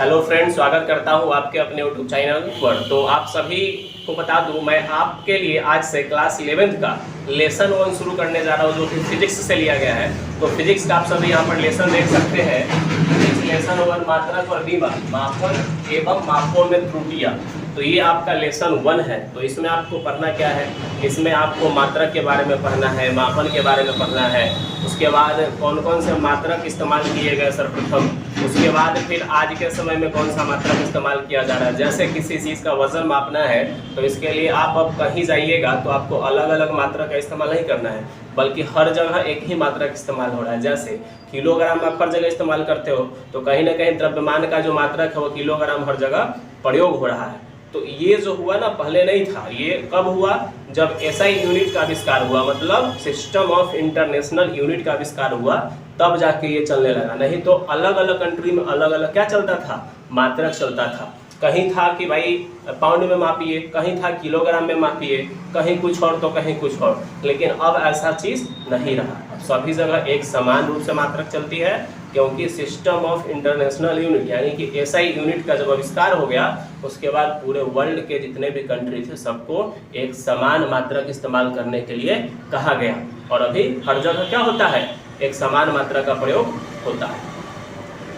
Hello friends, स्वागत करता हूं आपके अपने यूट्यूब चैनल पर। तो आप सभी को बता दूं, मैं आपके लिए आज से क्लास 11th का लेसन 1 शुरू करने जा रहा हूं, जो कि फिजिक्स से लिया गया है। तो फिजिक्स का आप सभी यहां पर लेसन देख सकते हैं। फिजिक्स लेसन 1 मात्रक और विभव, मापन एवं मापों में त्रुटियां। तो ये आपका लेसन 1 है। तो इसमें आपको पढ़ना क्या है? इसमें आपको मात्रक के बारे में पढ़ना है, मापन के बारे में पढ़ना है, उसके बाद कौन कौन से मात्रक इस्तेमाल किए गए सर्वप्रथम, उसके बाद फिर आज के समय में कौन सा मात्रक इस्तेमाल किया जा रहा है। जैसे किसी चीज़ का वजन मापना है तो इसके लिए आप अब कहीं जाइएगा तो आपको अलग अलग मात्रक का इस्तेमाल नहीं करना है, बल्कि हर जगह एक ही मात्रक इस्तेमाल हो रहा है। जैसे किलोग्राम आप हर जगह इस्तेमाल करते हो, तो कहीं ना कहीं द्रव्यमान का जो मात्रक है वो किलोग्राम हर जगह प्रयोग हो रहा है। तो ये जो हुआ ना, पहले नहीं था। ये कब हुआ? जब एसआई यूनिट का आविष्कार हुआ, मतलब सिस्टम ऑफ इंटरनेशनल यूनिट का आविष्कार हुआ, तब जाके ये चलने लगा। नहीं तो अलग अलग कंट्री में अलग अलग क्या चलता था? मात्रक चलता था। कहीं था कि भाई पाउंड में मापिए, कहीं था किलोग्राम में मापिए, कहीं कुछ और तो कहीं कुछ और। लेकिन अब ऐसा चीज़ नहीं रहा। अब सभी जगह एक समान रूप से मात्रक चलती है, क्योंकि सिस्टम ऑफ इंटरनेशनल यूनिट यानी कि एसआई यूनिट का जब आविष्कार हो गया, उसके बाद पूरे वर्ल्ड के जितने भी कंट्री थे सबको एक समान मात्रक इस्तेमाल करने के लिए कहा गया। और अभी हर जगह क्या होता है? एक समान मात्रा का प्रयोग होता है।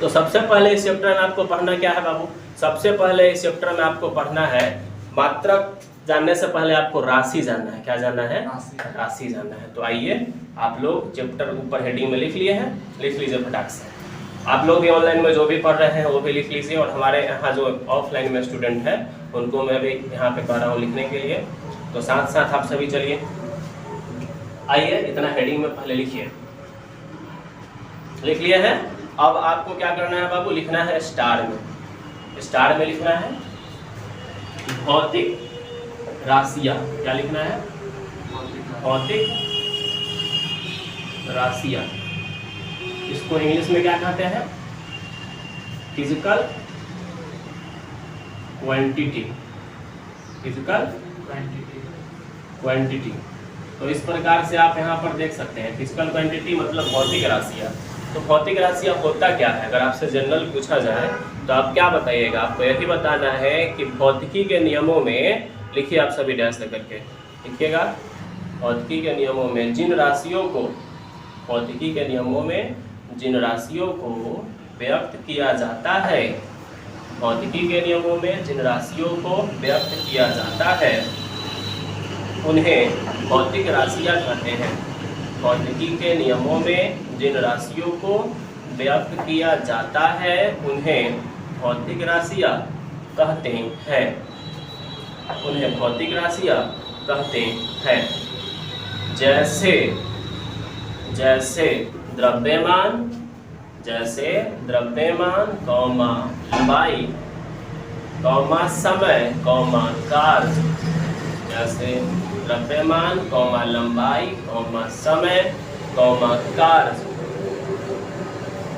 तो सबसे पहले इस चैप्टर में आपको पढ़ना क्या है बाबू? सबसे पहले इस चैप्टर में आपको पढ़ना है मात्रक। जानने से पहले आपको राशि जानना है। क्या जानना है? राशि जानना है। तो आइए, आप लोग चैप्टर ऊपर हेडिंग में लिख लिए हैं, लिख लीजिए फटाक से। आप लोग भी ऑनलाइन में जो भी पढ़ रहे हैं वो भी लिख लीजिए, और हमारे यहाँ जो ऑफलाइन में स्टूडेंट है उनको मैं भी यहाँ पे कह रहा हूँ लिखने के लिए। तो साथ साथ आप सभी चलिए, आइए इतना हेडिंग में पहले लिखिए। लिख लिए हैं? अब आपको क्या करना है बाबू? लिखना है स्टार में। स्टार में लिखना है भौतिक राशियां। क्या लिखना है? भौतिक राशियां। इसको इंग्लिश में क्या कहते हैं? Physical quantity. Physical quantity. तो इस प्रकार से आप यहाँ पर देख सकते हैं, फिजिकल क्वांटिटी मतलब भौतिक राशियां। तो भौतिक राशियां होता क्या है? अगर आपसे जनरल पूछा जाए तो आप क्या बताइएगा? आपको यही बताना है कि भौतिकी के नियमों में, लिखिए आप सभी डैश लेकर के लिखिएगा, भौतिकी के नियमों में जिन राशियों को, भौतिकी के नियमों में जिन राशियों को व्यक्त किया जाता है, भौतिकी के नियमों में जिन राशियों को व्यक्त किया जाता है उन्हें भौतिक राशियां कहते हैं। भौतिकी के नियमों में जिन राशियों को व्यक्त किया जाता है उन्हें भौतिक राशियां कहते हैं। उन्हें भौतिक राशियां कहते हैं। जैसे जैसे द्रव्यमान, जैसे द्रव्यमान कौमा लंबाई कौमा समय कौमा कार्य। जैसे द्रव्यमान कौमा लंबाई कौमा समय कौमा कार्य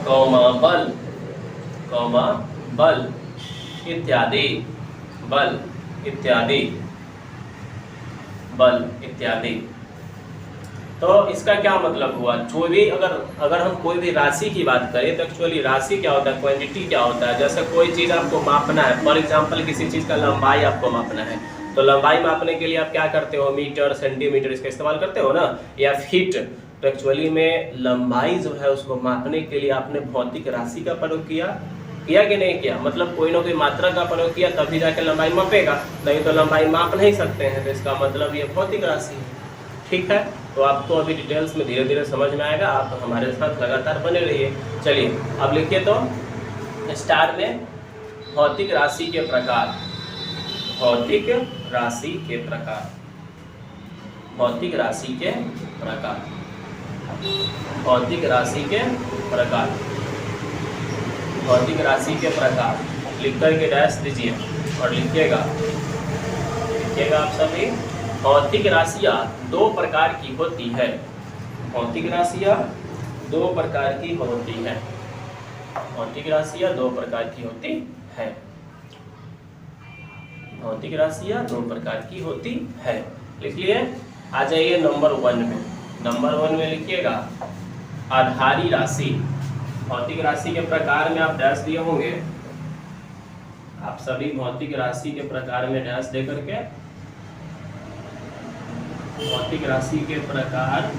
कौमा बल इत्यादि, बल इत्यादि, बल इत्यादि। तो इसका क्या मतलब हुआ? जो भी अगर हम कोई भी राशि की बात करें तो एक्चुअली राशि क्या होता है, क्वांटिटी क्या होता है। जैसे कोई चीज़ आपको मापना है, फॉर एग्जांपल किसी चीज़ का लंबाई आपको मापना है, तो लंबाई मापने के लिए आप क्या करते हो? मीटर, सेंटीमीटर इसका इस्तेमाल करते हो ना, या फीट। तो एक्चुअली में लंबाई जो है उसको मापने के लिए आपने भौतिक राशि का प्रयोग किया कि नहीं किया? मतलब कोई ना कोई मात्रा का प्रयोग किया तभी जाके लंबाई मापेगा, नहीं तो लंबाई माप नहीं सकते हैं। तो इसका मतलब ये भौतिक राशि है। ठीक है, तो आपको अभी डिटेल्स में धीरे धीरे समझ में आएगा। आप हमारे साथ लगातार बने रहिए। चलिए अब लिखिए तो स्टार में भौतिक राशि के प्रकार। भौतिक राशि के प्रकार। भौतिक राशि के प्रकार। भौतिक राशि के प्रकार। भौतिक राशि के प्रकार लिख करके डैश दीजिए और लिखिएगा आप सभी। भौतिक राशियाँ 2 प्रकार की होती है। भौतिक राशियाँ 2 प्रकार की होती है। भौतिक राशियाँ 2 प्रकार की होती है। भौतिक राशियाँ 2 प्रकार की होती है। लिख लिए? आ जाइए नंबर 1 में। नंबर 1 में लिखिएगा आधारी राशि। भौतिक राशि के प्रकार में आप डैश दिए होंगे, आप सभी भौतिक राशि के प्रकार में डैश दे करके भौतिक राशि के प्रकार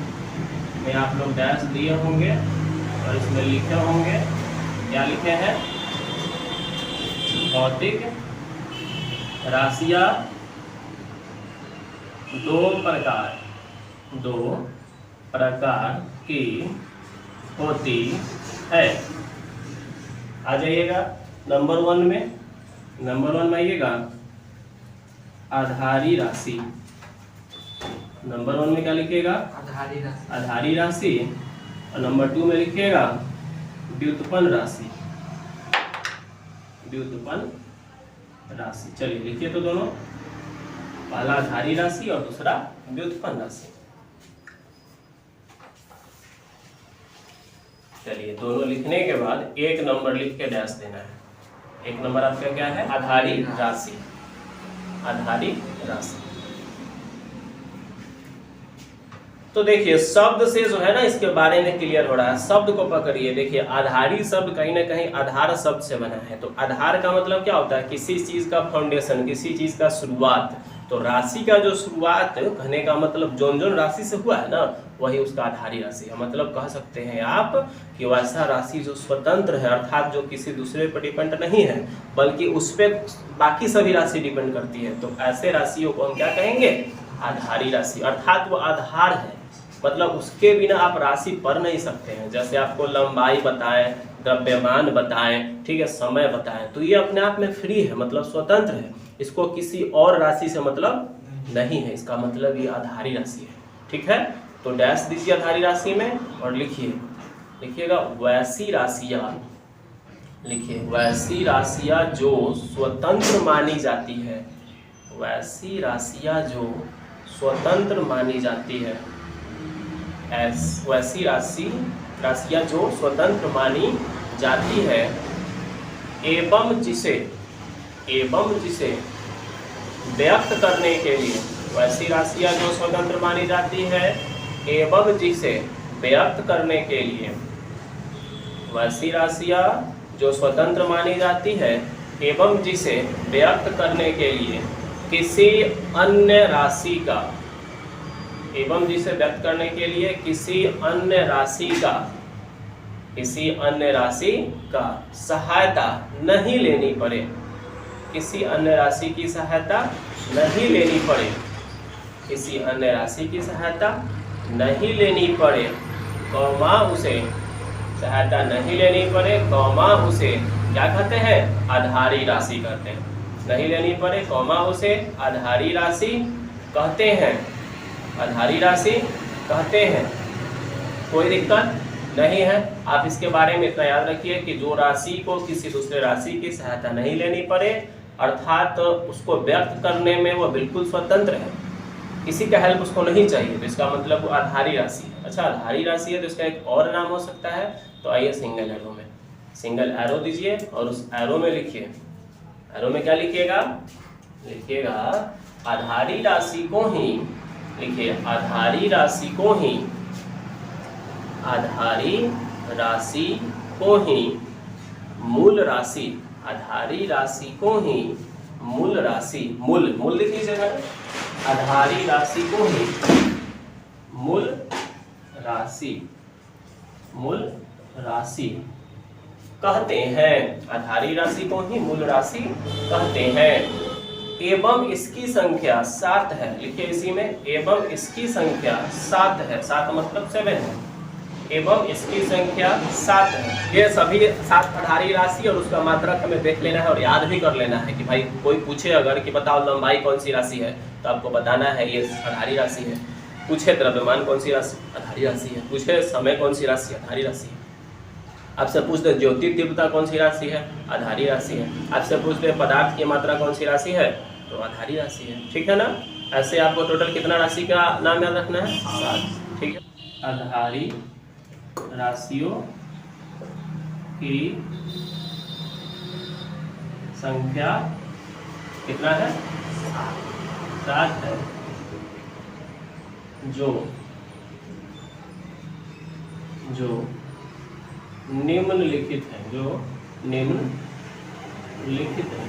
में आप लोग डैश दिए होंगे और इसमें लिखे होंगे, क्या लिखे हैं? भौतिक राशियां दो प्रकार की होती है। आ जाइएगा नंबर 1 में आइएगा आधारी राशि। नंबर 1 में क्या लिखिएगा? आधारी राशि। और नंबर 2 में लिखिएगा व्युत्पन्न राशि। व्युत्पन्न राशि। चलिए लिखिए तो दोनों, पहला आधारी राशि और दूसरा व्युत्पन्न राशि। चलिए दोनों लिखने के बाद एक नंबर लिख के डैश देना है। एक नंबर आपका क्या है? आधारी राशि। आधारी राशि। तो देखिए शब्द से जो है ना इसके बारे में क्लियर हो रहा है। शब्द को पकड़िए। देखिए आधारी शब्द कहीं ना कहीं आधार शब्द से बना है। तो आधार का मतलब क्या होता है? किसी चीज का फाउंडेशन, किसी चीज का शुरुआत। तो राशि का जो शुरुआत कहने का मतलब जोन राशि से हुआ है ना, वही उसका आधारी राशि है। मतलब कह सकते हैं आप कि वैसा राशि जो स्वतंत्र है, अर्थात जो किसी दूसरे पर डिपेंड नहीं है, बल्कि उस पर बाकी सभी राशि डिपेंड करती है। तो ऐसे राशियों को हम क्या कहेंगे? आधारी राशि। अर्थात वो आधार है, मतलब उसके बिना आप राशि पढ़ नहीं सकते हैं। जैसे आपको लंबाई बताएं, द्रव्यमान बताएं, ठीक है, समय बताएं, तो ये अपने आप में फ्री है, मतलब स्वतंत्र है। इसको किसी और राशि से मतलब नहीं है। इसका मतलब ये आधारी राशि है। ठीक है, तो डैश दीजिए आधारी राशि में और लिखिएगा वैसी राशियां। लिखिए वैसी राशियां जो स्वतंत्र मानी जाती है। वैसी राशियां जो स्वतंत्र मानी जाती है। वैसी राशियां जो स्वतंत्र मानी जाती है एवं जिसे व्यक्त करने के लिए। वैसी राशियां जो स्वतंत्र मानी जाती है एवं जिसे व्यक्त करने के लिए। वैसी राशियां जो स्वतंत्र मानी जाती है एवं जिसे व्यक्त करने के लिए किसी अन्य राशि का, एवं जिसे व्यक्त करने के लिए किसी अन्य राशि का सहायता नहीं लेनी पड़े। किसी अन्य राशि की सहायता नहीं लेनी पड़े। किसी अन्य राशि की सहायता नहीं लेनी पड़े, कौमा उसे सहायता नहीं लेनी पड़े, कौमा उसे क्या कहते हैं? आधारी राशि कहते हैं। नहीं लेनी पड़े, कौमा उसे आधारी राशि कहते हैं। आधारी राशि कहते हैं। कोई दिक्कत नहीं है। आप इसके बारे में इतना याद रखिए कि जो राशि को किसी दूसरे राशि की सहायता नहीं लेनी पड़े, अर्थात उसको व्यक्त करने में वो बिल्कुल स्वतंत्र है, किसी का हेल्प उसको नहीं चाहिए, तो इसका मतलब वो आधारी राशि है। अच्छा, आधारी राशि है तो इसका एक और नाम हो सकता है। तो आइए सिंगल एरो दीजिए और उस एरो में लिखिए। एरो में क्या लिखिएगा? लिखिएगा आधारी राशि को ही, लिखिए आधारी राशि को ही मूल राशि। आधारी राशि को ही मूल राशि, मूल लिख लीजिएगा। आधारी राशि को ही मूल राशि कहते हैं। आधारी राशि को ही मूल राशि कहते हैं। एवं इसकी संख्या 7 है। लिखिए इसी में, एवं इसकी संख्या 7 है। 7 मतलब 7 है। एवं इसकी संख्या 7 है। ये सभी 7 आधारी राशि और उसका मात्रक हमें देख लेना है और याद भी कर लेना है कि भाई कोई पूछे अगर कि बताओ लंबाई कौन सी राशि है, तो आपको बताना है ये आधारी राशि है। पूछे द्रव्यमान कौन सी राशि, आधारी राशि है। पूछे समय कौन सी राशि, आधारी राशि है। आपसे पूछ दे ज्योति तीव्रता कौन सी राशि है, आधारी राशि है। आपसे पूछ दे पदार्थ की मात्रा कौन सी राशि है, तो आधारी राशि है। ठीक है ना। ऐसे आपको टोटल कितना राशि का नाम याद रखना है? 7। ठीक है। आधारी राशियों की संख्या कितना है? 7 है। जो निम्नलिखित है। जो निम्नलिखित है।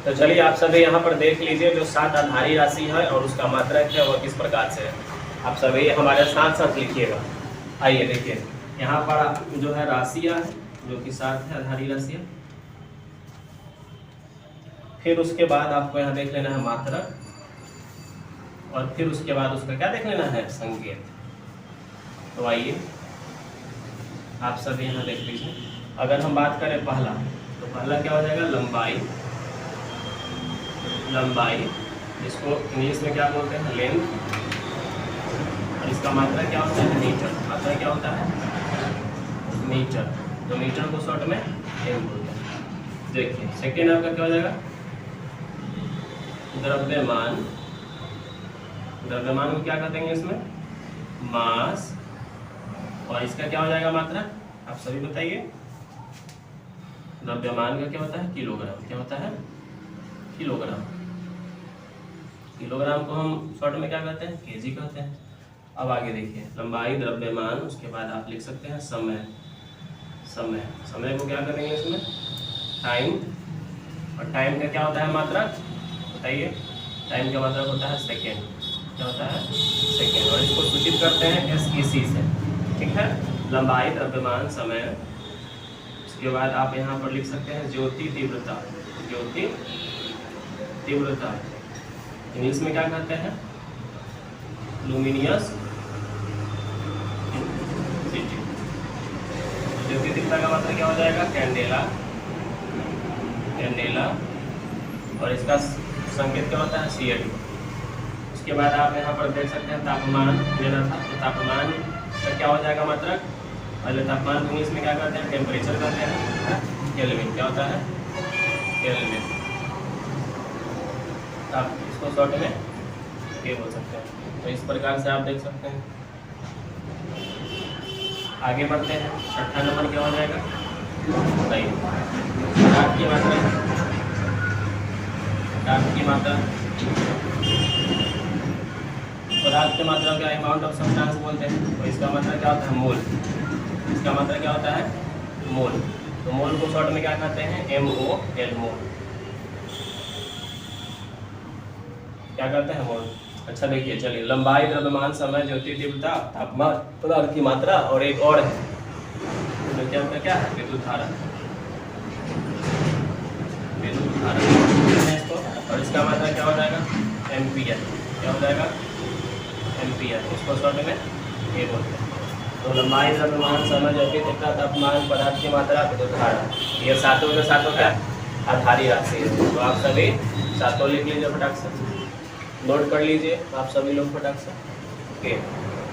तो चलिए आप सभी यहाँ पर देख लीजिए जो 7 आधारी राशि है और उसका मात्रक है वह किस प्रकार से है। आप सभी हमारे साथ साथ लिखिएगा। आइए देखिए यहाँ पर जो है राशियाँ जो कि 7 है आधारी राशियाँ। फिर उसके बाद आपको यहाँ देख लेना है मात्रक और फिर उसके बाद उसका क्या देख लेना है संकेत। तो आइए आप सभी यहाँ देख लीजिए। अगर हम बात करें पहला तो पहला क्या हो जाएगा लंबाई। लंबाई इसको इंग्लिश में क्या बोलते हैं लेंथ। और इसका मात्रा क्या होता है मीटर। मात्रा क्या होता है मीटर। तो मीटर को शॉर्ट में एम बोलते हैं। देखिए सेकेंड आपका क्या हो जाएगा द्रव्यमान। द्रव्यमान को क्या कहते हैं इसमें मास। और इसका क्या हो जाएगा मात्रा आप सभी बताइए। द्रव्यमान का क्या होता है किलोग्राम। क्या होता है किलोग्राम। किलोग्राम को हम शॉर्ट में क्या कहते हैं केजी कहते हैं। अब आगे देखिए लंबाई द्रव्यमान उसके बाद आप लिख सकते हैं समय। समय समय को क्या करेंगे इसमें टाइम। और टाइम का क्या होता है मात्रा बताइए। टाइम का मात्रा होता है सेकेंड। क्या होता है सेकेंड। और इसको सूचित करते हैं SEC से। ठीक है लंबाई द्रव्यमान समय। उसके बाद आप यहाँ पर लिख सकते हैं ज्योति तीव्रता। ज्योति तीव्रता इंग्लिश में क्या कहते हैं लुमिनियस सिटी। ज्योति तीव्रता का मतलब क्या हो जाएगा कैंडेला। कैंडेला और इसका संकेत क्या होता है CAD। उसके बाद आप यहाँ पर देख सकते हैं तापमान लेना था। तो तापमान का क्या हो जाएगा मात्रक। पहले तापमान को इंग्लिश में क्या कहते हैं टेम्परेचर कहते हैं केल्विन। क्या होता है केल्विन। आप इसको शॉर्ट में ये बोल सकते हैं। तो इस प्रकार से आप देख सकते हैं। आगे बढ़ते हैं छठा नंबर क्या हो जाएगा बताइए पदार्थ की मात्रा। पदार्थ की मात्रा पदार्थ की मात्रा का अमाउंट ऑफ सब्सटेंस बोलते हैं। तो इसका मतलब क्या होता है मोल। इसका मतलब क्या होता है मोल। तो मोल को शॉर्ट में क्या कहते हैं MOL मोल। क्या करते हैं मोल। अच्छा देखिए चलिए लंबाई द्रव्यमान समय ज्योति तीव्रता तापमान पदार्थ की मात्रा और एक और है तो क्या होता है क्या है विद्युत धारा। विद्युत धारा इसको। और इसका मात्रा क्या हो जाएगा एम्पियर। क्या हो जाएगा एम्पियर। इसको शॉर्ट में ये बोलते हैं। तो लंबाई द्रव्यमान समय ज्योति तीव्रता तापमान पदार्थ की मात्रा विद्युत धारा ये सातों के सातों क्या आधारी राशि है। तो आप सभी सातों लिख लीजिए फटाक से नोट कर लीजिए आप सभी लोग फटाक से। ओके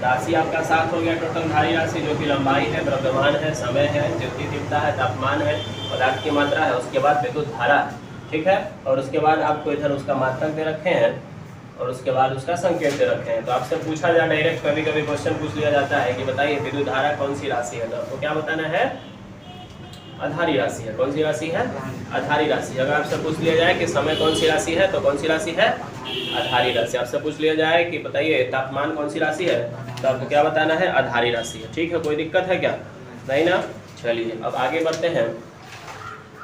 राशि आपका 7 हो गया टोटल धारी राशि जो कि लंबाई है द्रव्यमान है समय है ज्योति तीव्रता है तापमान है पदार्थ की मात्रा है उसके बाद विद्युत धारा है। ठीक है और उसके बाद आपको इधर उसका मात्रक दे रखे हैं और उसके बाद उसका संकेत दे रखे हैं। तो आपसे पूछा जाए डायरेक्ट कभी कभी क्वेश्चन पूछ लिया जाता है कि बताइए विद्युत धारा कौन सी राशि है। तो क्या बताना है आधारी राशि है। कौन सी राशि है आधारी राशि। अगर आपसे पूछ लिया जाए कि समय कौन सी राशि है तो कौन सी राशि है आधारी राशि। आपसे पूछ लिया जाए कि बताइए तापमान कौन सी राशि है तो आपको क्या बताना है आधारी राशि है। ठीक है कोई दिक्कत है क्या नहीं ना। चलिए अब आगे बढ़ते हैं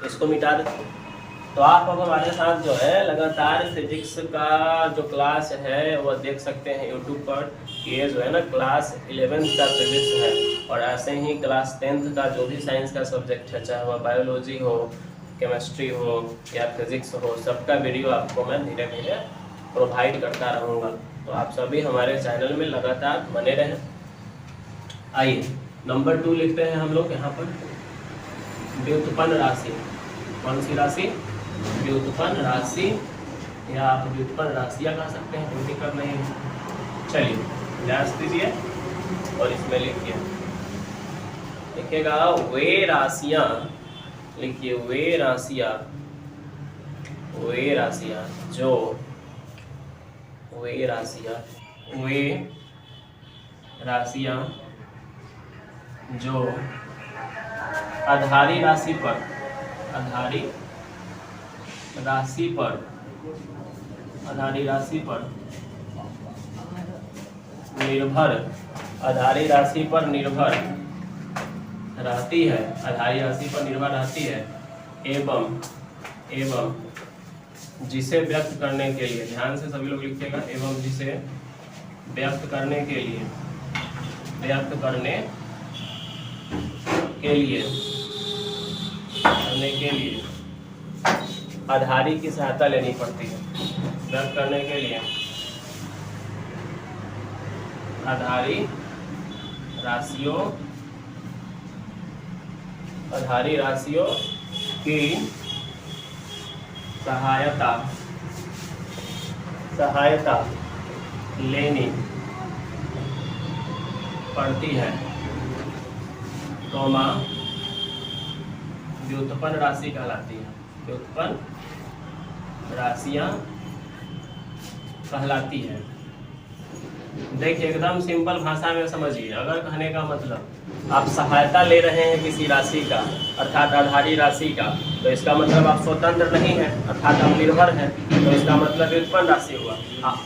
इसको मिटा देते। तो आप अब हमारे साथ जो है लगातार फिजिक्स का जो क्लास है वो देख सकते हैं यूट्यूब पर। ये जो है ना क्लास 11th का फिजिक्स है और ऐसे ही क्लास 10th का जो भी साइंस का सब्जेक्ट है चाहे वह बायोलॉजी हो केमिस्ट्री हो या फिजिक्स हो सबका वीडियो आपको मैं धीरे धीरे प्रोवाइड करता रहूँगा। तो आप सभी हमारे चैनल में लगातार बने रहें। आइए नंबर 2 लिखते हैं हम लोग यहाँ पर व्युत्पन्न राशि। कौन सी राशि व्युत्पन्न राशि या आप व्युत्पन्न राशियाँ कह सकते हैं कोई दिक्कत नहीं है। चलिए ध्यान दीजिए और इसमें लिखिए लिखिएगा वे राशियाँ। लिखिए वे राशियाँ जो वे राशियाँ जो आधारी राशि पर निर्भर रहती है एवं जिसे व्यक्त करने के लिए, ध्यान से सभी लोग लिखिएगा, एवं जिसे व्यक्त करने के लिए, व्यक्त करने के लिए, करने के लिए आधारी की सहायता लेनी पड़ती है। व्यक्त करने के लिए आधारी राशियों की सहायता लेनी पड़ती है, कॉमा व्युत्पन्न राशि कहलाती है, व्युत्पन्न राशियां कहलाती है। देखिए एकदम सिंपल भाषा में समझिए, अगर कहने का मतलब आप सहायता ले रहे हैं किसी राशि का अर्थात आधारी राशि का, तो इसका मतलब आप स्वतंत्र नहीं है अर्थात आप निर्भर हैं, तो इसका मतलब व्युत्पन्न राशि हुआ।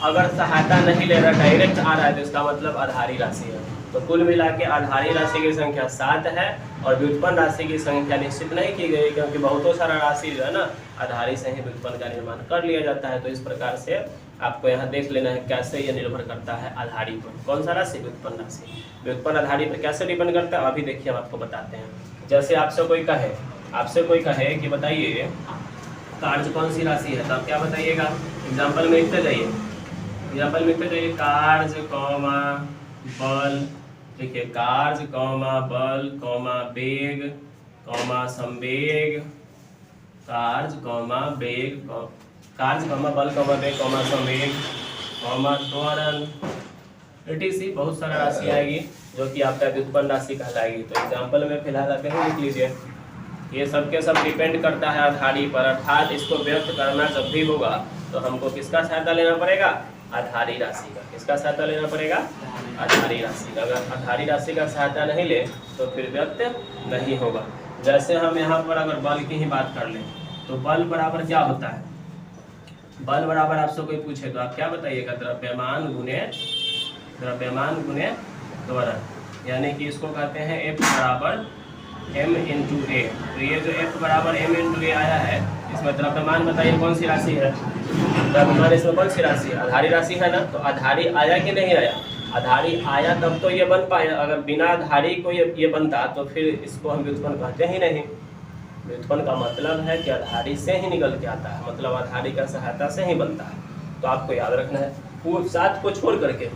अगर सहायता नहीं ले रहा, डायरेक्ट आ रहा है, तो इसका मतलब आधारी राशि है। तो कुल मिला के आधारी राशि की संख्या 7 है और व्युत्पन्न राशि की संख्या निश्चित नहीं की गई, क्योंकि बहुतों सारा राशि जो है ना आधारी से ही व्युत्पन्न का निर्माण कर लिया जाता है। तो इस प्रकार से आपको यहाँ देख लेना है कैसे ये निर्भर करता है आधारी पर। कौन सा राशि? व्युत्पन्न राशि। व्युत्पन्न आधारी पर कैसे डिपेंड करता है अभी देखिए हम आपको बताते हैं। जैसे आपसे कोई कहे कि बताइए कार्य कौन सी राशि है, तो आप क्या बताइएगा? एग्जाम्पल में लिखते जाइए, कार्य कॉमा बल, देखिए कार्य कॉमा बल कॉमा वेग कॉमा संवेग, कार्य कॉमा वेग, कार्य कॉमा बल कॉमा वेग कॉमा संवेग कॉमा त्वरण, etc। बहुत सारा राशि आएगी जो कि आपका व्युत्पन्न राशि कहलाएगी। तो एग्जाम्पल में फिलहाल आप यही लिख लीजिए। ये सब के सब डिपेंड करता है आधारी पर, अर्थात इसको व्यक्त करना जब भी होगा तो हमको किसका सहायता लेना पड़ेगा? आधारी राशि का। किसका सहायता लेना पड़ेगा? आधारी राशि का। अगर आधारी राशि का सहायता नहीं ले तो फिर व्यक्त नहीं होगा। जैसे हम यहाँ पर अगर बल की ही बात कर लें तो बल बराबर क्या होता है? बल बराबर आपसे कोई पूछे तो आप क्या बताइएगा? द्रव्यमान गुणे त्वरण, यानी कि इसको कहते हैं F बराबर m इंटू ए। तो ये जो F बराबर m इंटू ए आया है, इसमें द्रव्यमान बताइए कौन सी राशि है? द्रव्यमान इसमें कौन सी राशि है? आधारी राशि है ना। तो आधारी आया कि नहीं आया? आधारी आया तब तो ये बन पाया, अगर बिना आधारी को ये बनता तो फिर इसको हम व्युत्पन्न कहते ही नहीं। व्युत्पन्न का मतलब है कि आधारी से ही निकल के आता है, मतलब आधारी का सहायता से ही बनता है। तो आपको याद रखना है, वो 7 को छोड़ करके,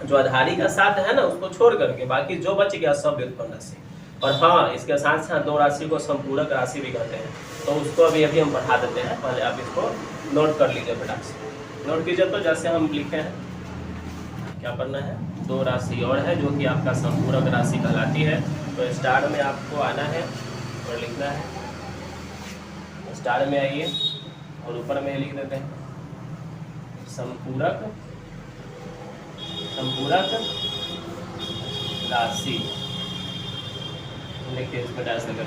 जो आधारी का 7 है ना उसको छोड़ करके बाकी जो बच गया सब व्युत्पन्न राशि। और हाँ, इसके साथ साथ 2 राशि को संपूरक राशि भी कहते हैं, तो उसको अभी हम पढ़ा देते हैं। पहले आप इसको नोट कर लीजिए, फटाक से नोट कीजिए। तो जैसे हम लिखे हैं, क्या करना है? 2 राशि और है जो कि आपका संपूरक राशि कहलाती है। तो स्टार में आपको आना है और लिखना है, स्टार में आइए और ऊपर में लिख देते हैं संपूरक राशि। लिखिए, इसमें डैश लगा,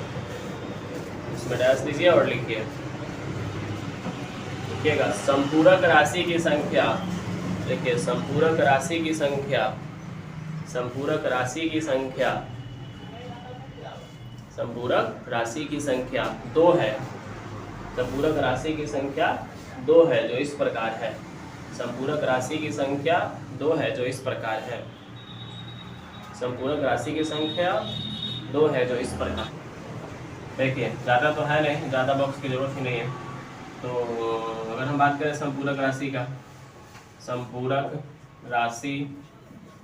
इसमें डैश दीजिए और लिखिए, लिखिएगा संपूरक राशि की संख्या। देखिए संपूरक राशि की संख्या 2 है। संपूरक राशि की संख्या 2 है जो इस प्रकार है। संपूरक राशि की संख्या 2 है जो इस प्रकार है। संपूरक राशि की संख्या 2 है जो इस प्रकार। देखिए ज़्यादा तो है नहीं, ज़्यादा बॉक्स की जरूरत ही नहीं है। तो अगर हम बात करें संपूरक राशि का, संपूरक राशि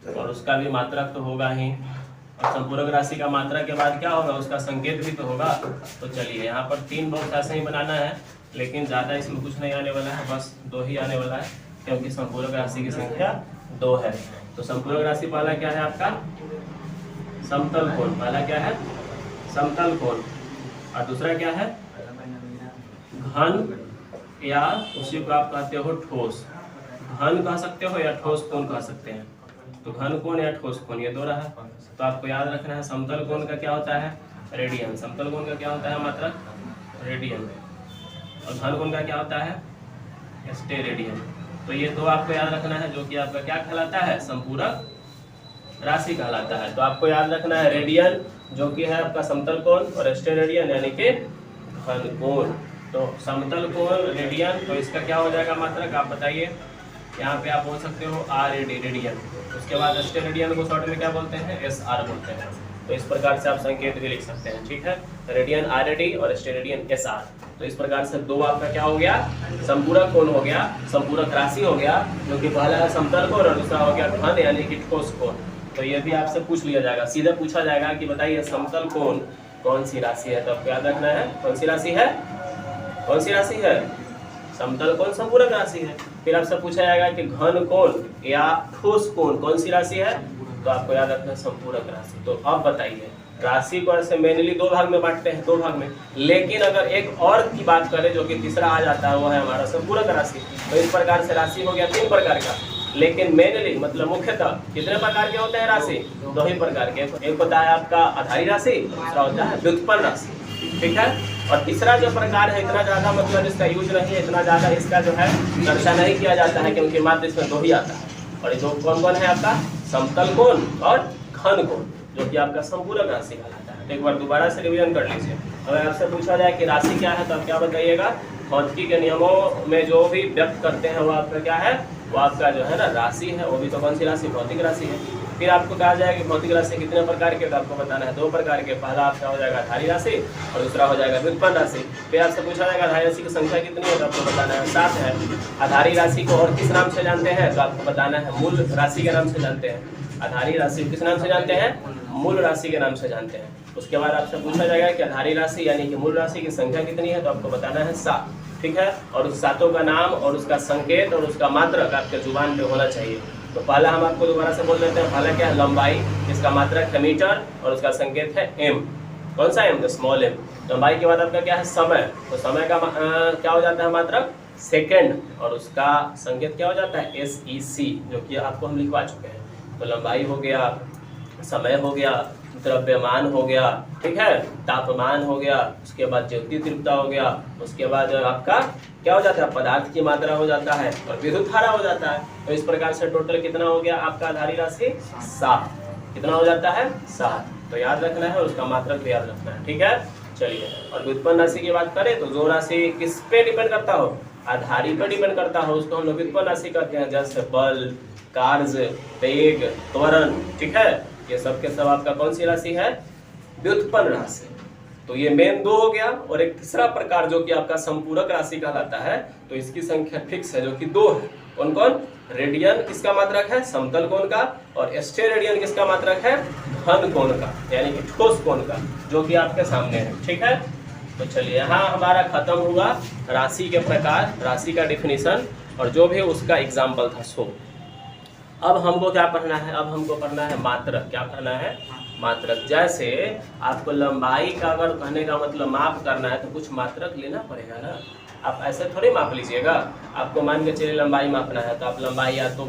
और उसका भी मात्रक तो होगा ही, और संपूरक राशि का मात्रा के बाद क्या होगा? उसका संकेत भी तो होगा। तो चलिए यहाँ पर 3 बॉक्स ऐसे ही बनाना है, लेकिन ज़्यादा इसमें कुछ नहीं आने वाला है, बस 2 ही आने वाला है, क्योंकि संपूरक राशि की संख्या 2 है। तो संपूरक राशि पहला क्या है आपका? समतल कोण। पहला क्या है? समतल कोण। और दूसरा क्या है? घन, या उसी को आप कहते हो ठोस। घन कह सकते हो या ठोस कोण कह सकते हैं। तो घन कोण या ठोस कोण, ये 2 रहा। तो आपको याद रखना है समतल कोण का क्या होता है? रेडियन। समतल कोण का क्या होता है? मात्रक रेडियन। और घन कोण का क्या होता है? स्टेरेडियन। तो ये 2 आपको याद रखना है, जो कि आपका क्या कहलाता है? संपूरक राशि कहलाता है। तो आपको याद रखना है रेडियन जो कि है आपका समतल कोण, और स्टेरेडियन यानी कि घन कोण। तो समतल कोण रेडियन, तो इसका क्या हो जाएगा मात्रक आप बताइए। यहाँ पे आप बोल सकते हो RAD रेडियन। उसके बाद स्टेरेडियन को शॉर्ट में क्या बोलते हैं, SR बोलते हैं। तो इस प्रकार से आप संकेत भी लिख सकते हैं, ठीक है। रेडियन RAD और स्टेरेडियन SR। तो इस प्रकार से दो आपका क्या हो गया, संपूरक कोण हो गया, संपूरक राशि हो गया, जो कि पहला है समतल कोण और दूसरा हो गया घन यानी कि ठोस कोण। तो ये भी आपसे पूछ लिया जाएगा, सीधे पूछा जाएगा कि बताइए समतल कोण कौन सी राशि है। तो आपको याद रखना है कौन सी राशि है, कौन सी राशि है, समतल कोण संपूरक राशि है। फिर आपसे पूछा जाएगा कि घन कोण या ठोस कोण कौन सी राशि है, तो आपको याद रखना है संपूरक राशि। तो अब बताइए, राशि को ऐसे मेनली दो भाग में बांटते हैं, दो भाग में, लेकिन अगर एक और की बात करें जो कि तीसरा आ जाता है वो है हमारा संपूरक राशि। तो इस प्रकार से राशि हो गया 3 प्रकार का, लेकिन मेनली मतलब मुख्यतः कितने प्रकार के होते हैं राशि, 2 ही प्रकार के। एक होता है आपका आधारी राशि, दूसरा होता है व्युत्पन्न राशि, ठीक है। और तीसरा जो प्रकार है इतना ज्यादा मतलब इसका यूज नहीं है, इतना ज्यादा इसका जो है चर्चा नहीं किया जाता है, क्योंकि मात्र इसमें 2 ही आता है। और ये 2 कौन कौन है आपका, समतल कोण और घन कोण, जो कि आपका संपूरक राशि कहलाता है। एक बार दोबारा से रिवीजन कर लीजिए। अगर आपसे पूछा जाए कि राशि क्या है तो आप क्या बताइएगा, भौतिकी के नियमों में जो भी व्यक्त करते हैं वो आपका क्या है, वो आपका जो है ना राशि है। वो भी तो कौन सी राशि, भौतिक राशि है। फिर आपको कहा जाएगा कि भौतिक राशि कितने प्रकार के, तो आपको बताना है 2 प्रकार के। पहला आपका हो जाएगा आधारी राशि और दूसरा हो जाएगा व्युत्पन्न राशि। फिर आपसे पूछा जाएगा आधारी राशि की संख्या कितनी है, तो आपको बताना है 7 है। आधारी राशि को और किस नाम से जानते हैं, तो आपको बताना है मूल राशि के नाम से जानते हैं। आधारी राशि किस नाम से जानते हैं, मूल राशि के नाम से जानते हैं। उसके बाद आपसे पूछा जाएगा कि आधारी राशि यानी कि मूल राशि की संख्या कितनी है, तो आपको बताना है 7, ठीक है। और उस 7 का नाम और उसका संकेत और उसका मात्रक आपके जुबान पे होना चाहिए। तो पहला हम आपको दोबारा से बोल देते हैं, पहला क्या है, लंबाई, इसका मात्रक है मीटर और उसका संकेत है m। कौन सा m, स्मॉल m। लंबाई के बाद आपका क्या है, समय। तो समय का क्या हो जाता है मात्रक, सेकंड, और उसका संकेत क्या हो जाता है, SEC, जो कि आपको हम लिखवा चुके हैं। तो लंबाई हो गया, समय हो गया, द्रव्यमान हो गया, ठीक है, तापमान हो गया, उसके बाद ज्योति तीव्रता हो गया, उसके बाद आपका क्या हो जाता है, पदार्थ की मात्रा हो जाता है और विद्युत धारा हो जाता है। तो इस प्रकार से टोटल कितना हो गया आपका आधारी राशि, 7। कितना हो जाता है, 7। तो याद रखना है और उसका मात्रक भी याद रखना है, ठीक है। चलिए, और व्युत्पन्न राशि की बात करें तो जो राशि किस पे डिपेंड करता हो, आधारी पर डिपेंड करता हो, उसको हम लोग व्युत्पन्न राशि कहते हैं। जैसे बल, कार्य, वेग, त्वरण, ठीक है, ये सब के सब आपका कौन सी राशि है, व्युत्पन्न राशि। तो ये मेन 2 हो गया। और एक तीसरा प्रकार जो कि आपका संपूरक राशि कहलाता है, तो इसकी संख्या फिक्स है जो कि 2 है। कौन कौन, रेडियन किसका मात्रक है, समतल कोण का, और स्टेरेडियन किसका मात्रक है, घन कोण का यानी कि ठोस कोण का, जो कि आपके सामने है, ठीक है। तो चलिए, यहाँ हमारा खत्म हुआ राशि के प्रकार, राशि का डिफिनीशन और जो भी उसका एग्जाम्पल था सो। अब हमको क्या पढ़ना है, अब हमको पढ़ना है मात्रक। क्या पढ़ना है, मात्रक। जैसे आपको लंबाई का अगर कहने का मतलब माप करना है तो कुछ मात्रक लेना पड़ेगा ना। आप ऐसे थोड़ी माप लीजिएगा। आपको मान के चलिए लंबाई मापना है तो आप लंबाई या तो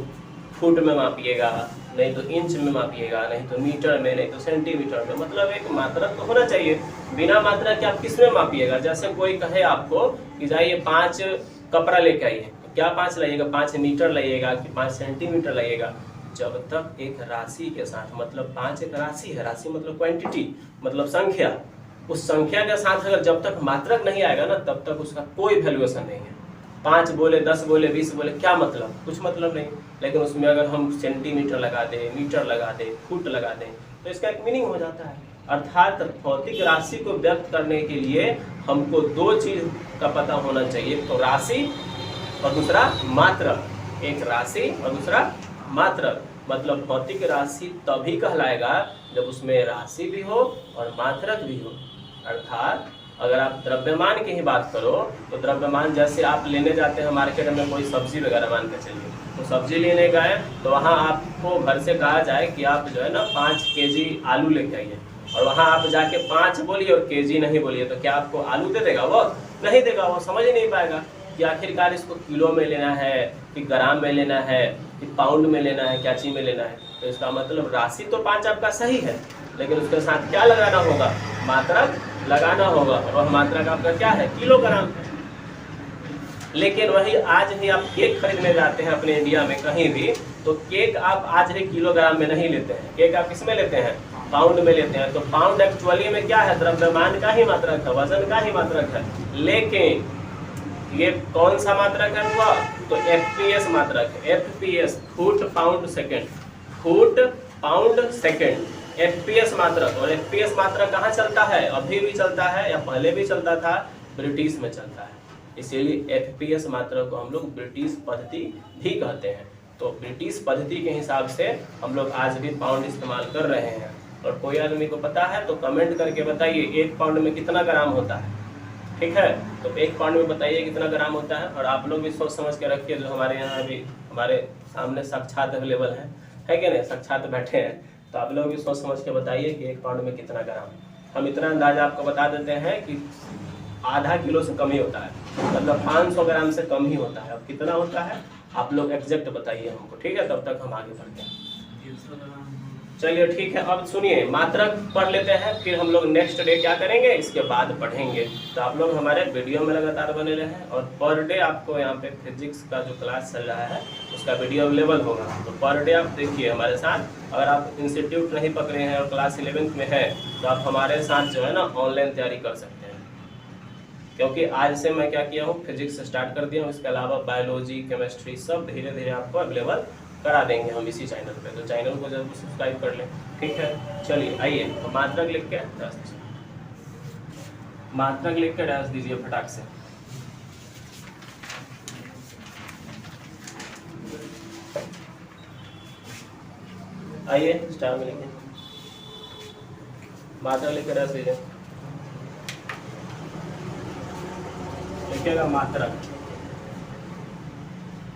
फुट में मापिएगा, नहीं तो इंच में मापिएगा, नहीं तो मीटर में, नहीं तो सेंटीमीटर में। मतलब एक मात्रक तो होना चाहिए। बिना मात्रक के आप किस में मापिएगा। जैसे कोई कहे आपको कि जाइए 5 कपड़ा लेके आइए, क्या 5 लाइएगा, 5 मीटर लाइएगा कि 5 सेंटीमीटर लाइएगा। जब तक एक राशि के साथ, मतलब 5 एक राशि है, राशि मतलब क्वांटिटी, मतलब संख्या, उस संख्या के साथ अगर जब तक मात्रक नहीं आएगा ना, तब तक उसका कोई वैल्यूएशन नहीं है। 5 बोले, 10 बोले, 20 बोले, क्या मतलब, कुछ मतलब नहीं। लेकिन उसमें अगर हम सेंटीमीटर लगा दें, मीटर लगा दें, फुट लगा दें, तो इसका एक मीनिंग हो जाता है। अर्थात भौतिक राशि को व्यक्त करने के लिए हमको 2 चीज का पता होना चाहिए, तो राशि और दूसरा मात्रक। एक राशि और दूसरा मात्रक। मतलब भौतिक राशि तभी कहलाएगा जब उसमें राशि भी हो और मात्रक भी हो। अर्थात अगर आप द्रव्यमान की ही बात करो तो द्रव्यमान, जैसे आप लेने जाते हैं मार्केट में कोई सब्जी वगैरह, मान के चलिए, तो सब्जी लेने गए तो वहाँ आपको घर से कहा जाए कि आप जो है ना 5 केजी आलू लेके आइए, और वहाँ आप जाके 5 बोलिए और केजी नहीं बोलिए, तो क्या आपको आलू दे देगा? वो नहीं देगा। वो समझ ही नहीं पाएगा कि आखिरकार इसको किलो में लेना है कि ग्राम में लेना है कि पाउंड में लेना है, क्या चीज में लेना है। तो इसका मतलब राशि तो 5 आपका सही है, लेकिन उसके साथ क्या लगाना होगा, मात्रक लगाना होगा। और मात्रक आपका क्या है, किलोग्राम है। लेकिन वही आज ही आप केक खरीदने जाते हैं अपने इंडिया में कहीं भी, तो केक आप आज ही किलोग्राम में नहीं लेते हैं। केक आप किस में लेते हैं, पाउंड में लेते हैं, तो पाउंड एक्चुअली में क्या है, द्रव्यमान का ही मात्रक है, वजन का ही मात्रक है। लेकिन ये कौन सा मात्रक है हुआ, तो एफपीएस मात्रक है। FPS foot pound second, foot pound second FPS मात्रक। और एफपीएस मात्रक कहाँ चलता है, अभी भी चलता है या पहले भी चलता था, ब्रिटिश में चलता है। इसीलिए एफपीएस मात्रक को हम लोग ब्रिटिश पद्धति भी कहते हैं। तो ब्रिटिश पद्धति के हिसाब से हम लोग आज भी पाउंड इस्तेमाल कर रहे हैं। और कोई आदमी को पता है तो कमेंट करके बताइए 1 पाउंड में कितना ग्राम होता है, ठीक है। तो 1 पाउंड में बताइए कितना ग्राम होता है। और आप लोग भी सोच समझ के रखिए, जो हमारे यहाँ भी हमारे सामने साक्षात अवेलेबल है कि नहीं, साक्षात बैठे हैं, तो आप लोग भी सोच समझ के बताइए कि 1 पाउंड में कितना ग्राम। हम इतना अंदाजा आपको बता देते हैं कि आधा किलो से कम ही होता है, मतलब 500 ग्राम से कम ही होता है। अब कितना होता है आप लोग एग्जैक्ट बताइए हमको, ठीक है, तब तक हम आगे बढ़ते हैं। चलिए ठीक है, अब सुनिए मात्रक पढ़ लेते हैं, फिर हम लोग नेक्स्ट डे क्या करेंगे इसके बाद पढ़ेंगे। तो आप लोग हमारे वीडियो में लगातार बने रहें, और पर डे आपको यहाँ पे फिजिक्स का जो क्लास चल रहा है उसका वीडियो अवेलेबल होगा। तो पर डे आप देखिए हमारे साथ। अगर आप इंस्टीट्यूट नहीं पकड़े हैं और क्लास 11th में है तो आप हमारे साथ जो है ना ऑनलाइन तैयारी कर सकते हैं, क्योंकि आज से मैं क्या किया हूँ, फिजिक्स स्टार्ट कर दिया हूँ। इसके अलावा बायोलॉजी, केमिस्ट्री सब धीरे धीरे आपको अवेलेबल करा देंगे हम इसी चैनल पे। तो चैनल को जरूर सब्सक्राइब कर लें, ठीक है। चलिए आइए, तो मात्रक लिख के डाल दीजिए, मात्रक लिख के डाल दीजिए फटाक से। आइए स्टार में लिखिए, मात्रक लिख के डाल दीजिए, लिखिएगा मात्रक।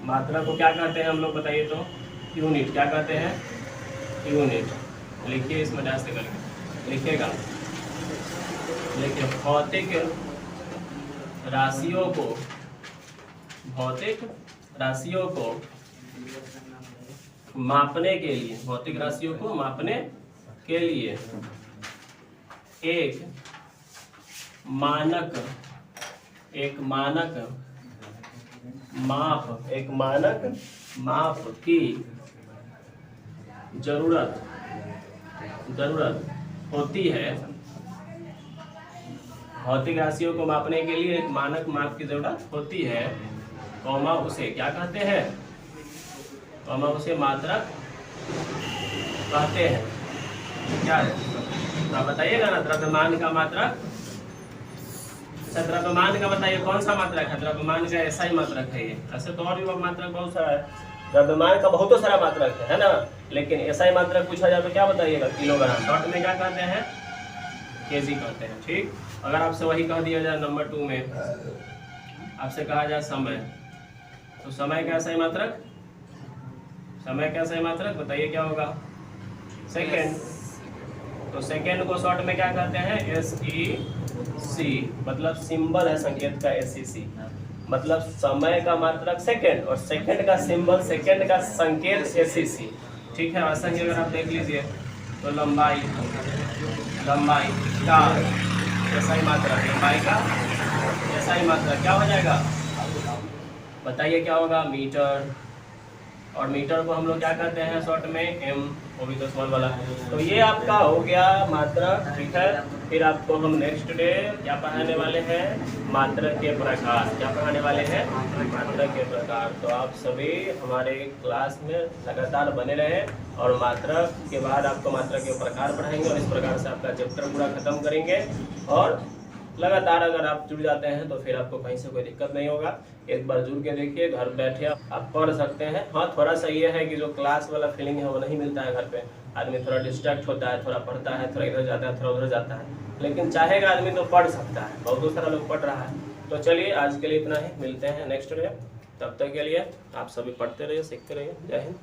मात्रा को क्या कहते हैं हम लोग बताइए तो, यूनिट। क्या कहते हैं, यूनिट। लिखिए इसमें डैश से करके लिखिएगा, लिखिए भौतिक राशियों को, भौतिक राशियों को मापने के लिए, भौतिक राशियों को मापने के लिए एक मानक, एक मानक माप, एक मानक माप की जरूरत होती है। भौतिक राशियों को मापने के लिए एक मानक माप की जरूरत होती है, कौमा उसे क्या कहते हैं, कौमा उसे मात्रक कहते हैं। क्या है आप बताइएगा ना, द्रव्यमान का मात्रक। अच्छा द्रव्यमान का बताइए कौन सा मात्रक है, द्रव्यमान का ऐसा ही मात्रक है ये। ऐसे तो और भी मात्रक बहुत सारा है, द्रव्यमान का बहुत सारा मात्रक है ना, लेकिन ऐसा ही मात्रक पूछा जाए तो क्या बताइएगा, किलोग्राम। शॉर्ट में क्या कहते हैं, केजी कहते हैं, ठीक। अगर आपसे वही कह दिया जाए नंबर 2 में, आपसे कहा जाए समय, तो समय का सही मात्रक, समय का सही मात्रक बताइए क्या होगा, सेकेंड। तो सेकेंड को शॉर्ट में क्या कहते हैं, SEC, मतलब सिंबल है संकेत का SEC, मतलब समय का मात्रक सेकेंड, और सेकेंड का सिंबल, सेकेंड का संकेत SEC, ठीक है। वैसा ही अगर आप देख लीजिए तो लंबाई, लंबाई का ऐसा ही मात्रक, लंबाई का ऐसा ही मात्रक क्या हो जाएगा बताइए क्या होगा, मीटर। और मीटर को हम लोग क्या कहते हैं शॉर्ट में, M, वो भी तो स्मॉल वाला। तो ये आपका हो गया मात्रक, ठीक है। फिर आपको हम नेक्स्ट डे क्या पढ़ाने वाले हैं, मात्रक के प्रकार। क्या पढ़ाने वाले हैं, मात्रक के प्रकार। तो आप सभी हमारे क्लास में लगातार बने रहें, और मात्रक के बाद आपको मात्रक के प्रकार पढ़ाएंगे, और इस प्रकार से आपका चैप्टर पूरा खत्म करेंगे। और लगातार अगर आप जुड़ जाते हैं तो फिर आपको कहीं से कोई दिक्कत नहीं होगा। एक बार जुड़ के देखिए, घर बैठे आप पढ़ सकते हैं। हाँ थोड़ा सा ये है कि जो क्लास वाला फीलिंग है वो नहीं मिलता है घर पे, आदमी थोड़ा डिस्ट्रैक्ट होता है, थोड़ा पढ़ता है, थोड़ा इधर जाता है, थोड़ा उधर जाता है, लेकिन चाहेगा आदमी तो पढ़ सकता है। बहुत सारा लोग पढ़ रहा है। तो चलिए आज के लिए इतना ही, मिलते हैं नेक्स्ट डे। तब तक के लिए आप सभी पढ़ते रहिए, सीखते रहिए। जय हिंद।